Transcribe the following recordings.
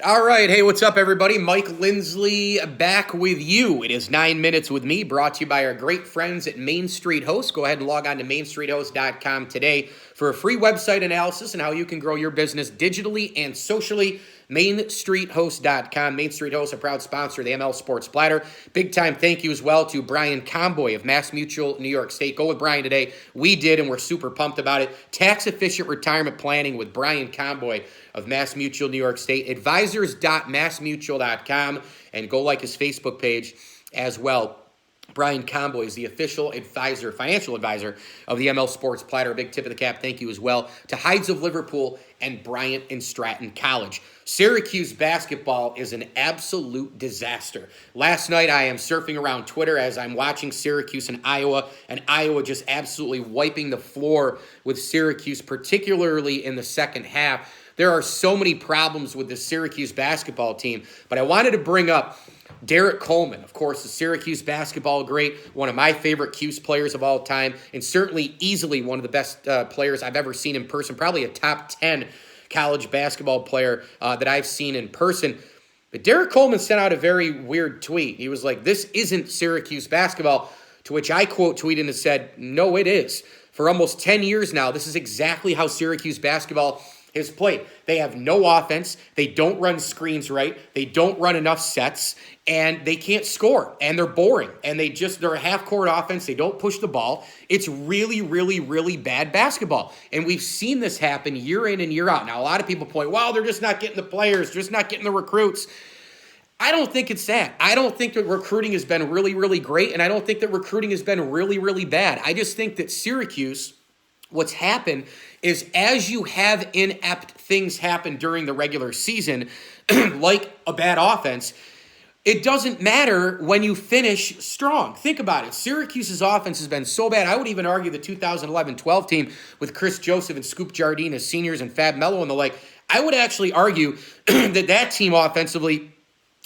All right. Hey, what's up, everybody? Mike Lindsley back with you. It is 9 minutes with me, brought to you by our great friends at Main Street Host. Go ahead and log on to mainstreethost.com today for a free website analysis and how you can grow your business digitally and socially. MainStreetHost.com. Main Street Host, a proud sponsor of the ML Sports Platter. Big time thank you as well to Brian Comboy of Mass Mutual, New York State. Go with Brian today. We did, and we're super pumped about it. Tax-efficient retirement planning with Brian Comboy of Mass Mutual, New York State. Advisors.massmutual.com, and go like his Facebook page as well. Brian Comboy is the official advisor, financial advisor of the ML Sports Platter. A big tip of the cap thank you as well to Hides of Liverpool and Bryant and Stratton College. Syracuse basketball is an absolute disaster. Last night I am surfing around Twitter as I'm watching Syracuse and Iowa just absolutely wiping the floor with Syracuse, particularly in the second half. There are so many problems with the Syracuse basketball team, but I wanted to bring up Derek Coleman, of course, the Syracuse basketball great, one of my favorite Cuse players of all time, and certainly easily one of the best players I've ever seen in person, probably a top 10 college basketball player that I've seen in person. But Derek Coleman sent out a very weird tweet. He was like, "This isn't Syracuse basketball," to which I quote tweeted and said, "No, it is. For almost 10 years now, this is exactly how Syracuse basketball has played. They have no offense. They don't run screens right. They don't run enough sets, and they can't score, and they're boring, and they're a half-court offense. They don't push the ball. It's really, really, really bad basketball, and we've seen this happen year in and year out. Now, a lot of people point, well, they're just not getting the players, just not getting the recruits. I don't think it's that. I don't think that recruiting has been really, really great, and I don't think that recruiting has been really, really bad. I just think that Syracuse, what's happened is as you have inept things happen during the regular season, like a bad offense, it doesn't matter when you finish strong. Think about it. Syracuse's offense has been so bad. I would even argue the 2011-12 team with Chris Joseph and Scoop Jardine as seniors and Fab Melo and the like, I would actually argue that team offensively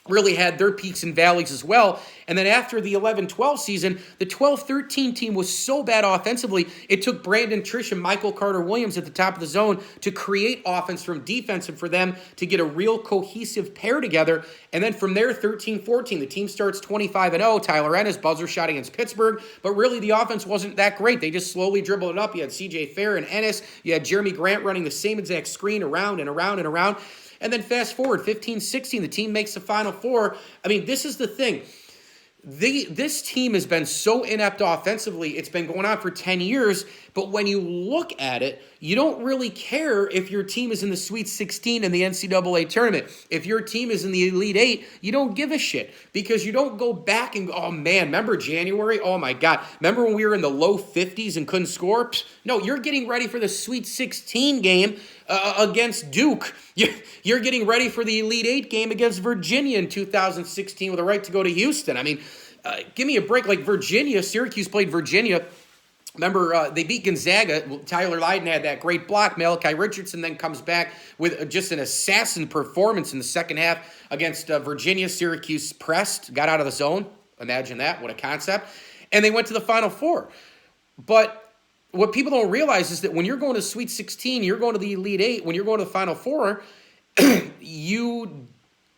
really had their peaks and valleys as well. And then after the 11-12 season, the 12-13 team was so bad offensively, it took Brandon Trish and Michael Carter-Williams at the top of the zone to create offense from defense and for them to get a real cohesive pair together. And then from there, 13-14, the team starts 25-0. Tyler Ennis, buzzer shot against Pittsburgh. But really, the offense wasn't that great. They just slowly dribbled it up. You had C.J. Fair and Ennis. You had Jeremy Grant running the same exact screen around and around and around. And then fast forward, 15-16, the team makes the Final Four. I mean, this is the thing. This team has been so inept offensively. It's been going on for 10 years. But when you look at it, you don't really care if your team is in the Sweet 16 in the NCAA tournament. If your team is in the Elite Eight, you don't give a shit because you don't go back and go, oh, man, remember January? Oh, my God. Remember when we were in the low 50s and couldn't score? No, you're getting ready for the Sweet 16 game against Duke. You're getting ready for the Elite Eight game against Virginia in 2016 with a right to go to Houston. I mean, give me a break. Like Virginia, Syracuse played Virginia. Remember, they beat Gonzaga. Tyler Lydon had that great block. Malachi Richardson then comes back with just an assassin performance in the second half against Virginia. Syracuse pressed, got out of the zone. Imagine that. What a concept. And they went to the Final Four. But what people don't realize is that when you're going to Sweet 16, you're going to the Elite Eight, when you're going to the Final Four, you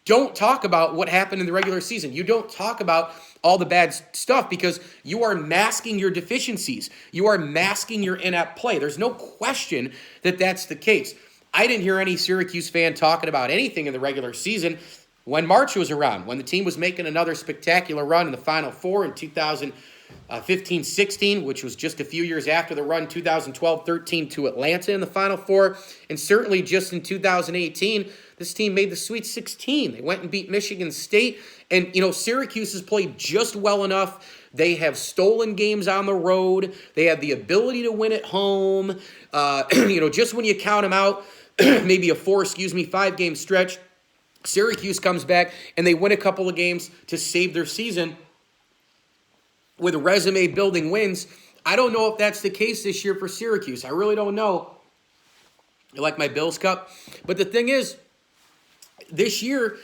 don't talk about what happened in the regular season. You don't talk about all the bad stuff because you are masking your deficiencies. You are masking your inept play. There's no question that that's the case. I didn't hear any Syracuse fan talking about anything in the regular season when March was around, when the team was making another spectacular run in the Final Four in 2015-16, which was just a few years after the run 2012-13 to Atlanta in the Final Four. And certainly just in 2018, this team made the Sweet 16. They went and beat Michigan State. And, Syracuse has played just well enough. They have stolen games on the road. They have the ability to win at home. Just when you count them out, maybe a 5-game stretch, Syracuse comes back and they win a couple of games to save their season with resume-building wins. I don't know if that's the case this year for Syracuse. I really don't know. I like my Bills Cup. But the thing is, this year,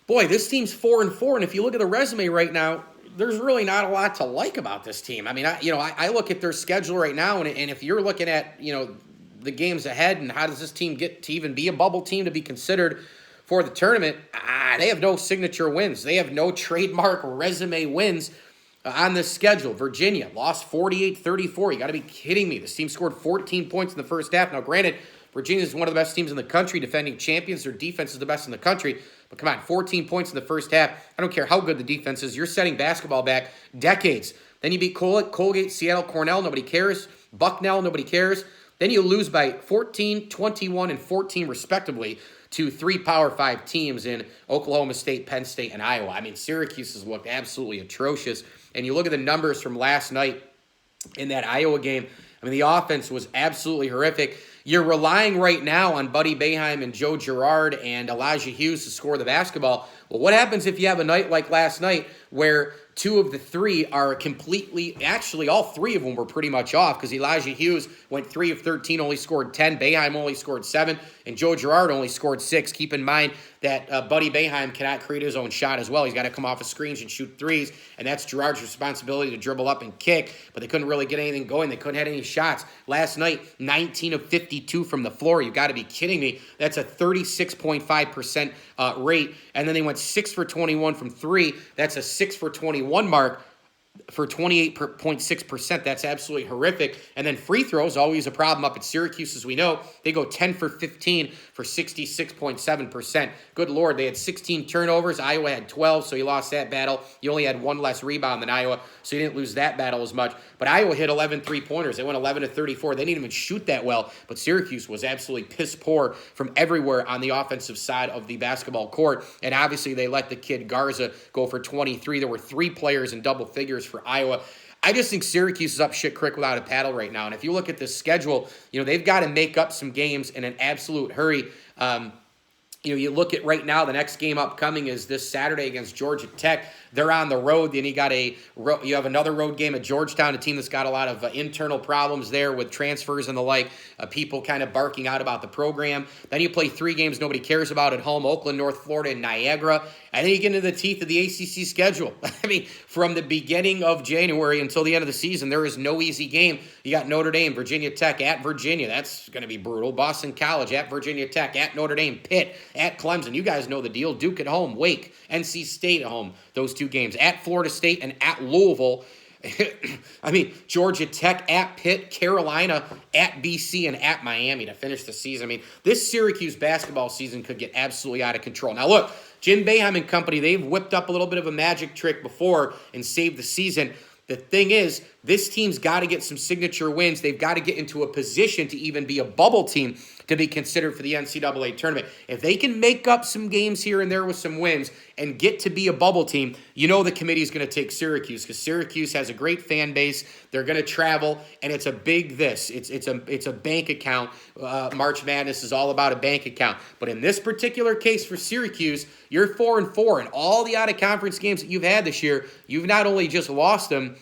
boy, this team's 4-4, and if you look at the resume right now, there's really not a lot to like about this team. I mean, I look at their schedule right now, and if you're looking at, the games ahead and how does this team get to even be a bubble team to be considered for the tournament, they have no signature wins. They have no trademark resume wins on this schedule. Virginia lost 48-34. You got to be kidding me. This team scored 14 points in the first half. Now, granted, Virginia is one of the best teams in the country, defending champions. Their defense is the best in the country. But come on, 14 points in the first half. I don't care how good the defense is. You're setting basketball back decades. Then you beat Colgate, Seattle, Cornell. Nobody cares. Bucknell, nobody cares. Then you lose by 14, 21, and 14, respectively, to 3 Power 5 teams in Oklahoma State, Penn State, and Iowa. I mean, Syracuse has looked absolutely atrocious. And you look at the numbers from last night in that Iowa game. I mean, the offense was absolutely horrific. You're relying right now on Buddy Boeheim and Joe Girard and Elijah Hughes to score the basketball. Well, what happens if you have a night like last night where 2 of the 3 are completely, actually all 3 of them were pretty much off, because Elijah Hughes went 3 of 13, only scored 10. Boeheim only scored 7, and Joe Girard only scored 6. Keep in mind that Buddy Boeheim cannot create his own shot as well. He's got to come off of screens and shoot threes, and that's Girard's responsibility to dribble up and kick, but they couldn't really get anything going. They couldn't hit any shots. Last night, 19 of 52 from the floor. You've got to be kidding me. That's a 36.5% rate, and then they went 6 for 21 from 3. That's a 6 for 21 mark for 28.6%. That's absolutely horrific. And then free throws, always a problem up at Syracuse, as we know. They go 10 for 15 for 66.7%. Good Lord, they had 16 turnovers. Iowa had 12, so you lost that battle. You only had 1 less rebound than Iowa, so you didn't lose that battle as much. But Iowa hit 11 three-pointers. They went 11 to 34. They didn't even shoot that well, but Syracuse was absolutely piss poor from everywhere on the offensive side of the basketball court. And obviously, they let the kid Garza go for 23. There were 3 players in double figures for Iowa. I just think Syracuse is up shit creek without a paddle right now. And if you look at this schedule, they've got to make up some games in an absolute hurry. You look at right now, the next game upcoming is this Saturday against Georgia Tech. They're on the road. Then you have another road game at Georgetown, a team that's got a lot of internal problems there with transfers and the like, people kind of barking out about the program. Then you play 3 games nobody cares about at home, Oakland, North Florida, and Niagara. And then you get into the teeth of the ACC schedule. I mean, from the beginning of January until the end of the season, there is no easy game. You got Notre Dame, Virginia Tech, at Virginia. That's going to be brutal. Boston College, at Virginia Tech, at Notre Dame, Pitt, at Clemson. You guys know the deal. Duke at home, Wake, NC State at home. Those 2 games. At Florida State and at Louisville. I mean, Georgia Tech, at Pitt, Carolina, at BC, and at Miami to finish the season. I mean, this Syracuse basketball season could get absolutely out of control. Now, look, Jim Boeheim and company, they've whipped up a little bit of a magic trick before and saved the season. The thing is, this team's got to get some signature wins. They've got to get into a position to even be a bubble team to be considered for the NCAA tournament. If they can make up some games here and there with some wins and get to be a bubble team, the committee is going to take Syracuse, because Syracuse has a great fan base. They're going to travel, and it's a big this. It's a bank account. March Madness is all about a bank account. But in this particular case for Syracuse, you're 4-4, and all the out-of-conference games that you've had this year, you've not only just lost them,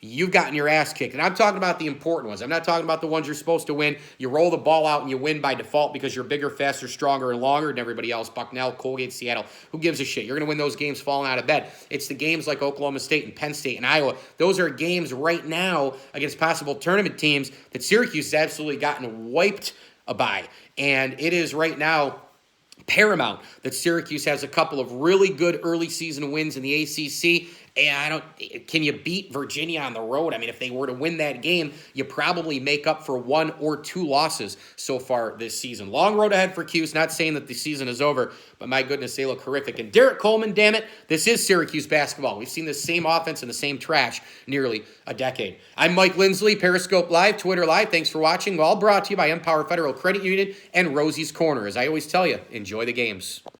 you've gotten your ass kicked. And I'm talking about the important ones. I'm not talking about the ones you're supposed to win. You roll the ball out and you win by default because you're bigger, faster, stronger, and longer than everybody else. Bucknell, Colgate, Seattle. Who gives a shit? You're going to win those games falling out of bed. It's the games like Oklahoma State and Penn State and Iowa. Those are games right now against possible tournament teams that Syracuse has absolutely gotten wiped by. And it is right now paramount that Syracuse has a couple of really good early season wins in the ACC. And can you beat Virginia on the road? I mean, if they were to win that game, you probably make up for 1 or 2 losses so far this season. Long road ahead for Cuse. Not saying that the season is over, but my goodness, they look horrific. And Derek Coleman, damn it, this is Syracuse basketball. We've seen the same offense and the same trash nearly a decade. I'm Mike Lindsley, Periscope Live, Twitter Live. Thanks for watching. All brought to you by Empower Federal Credit Union and Rosie's Corner. As I always tell you, enjoy the games.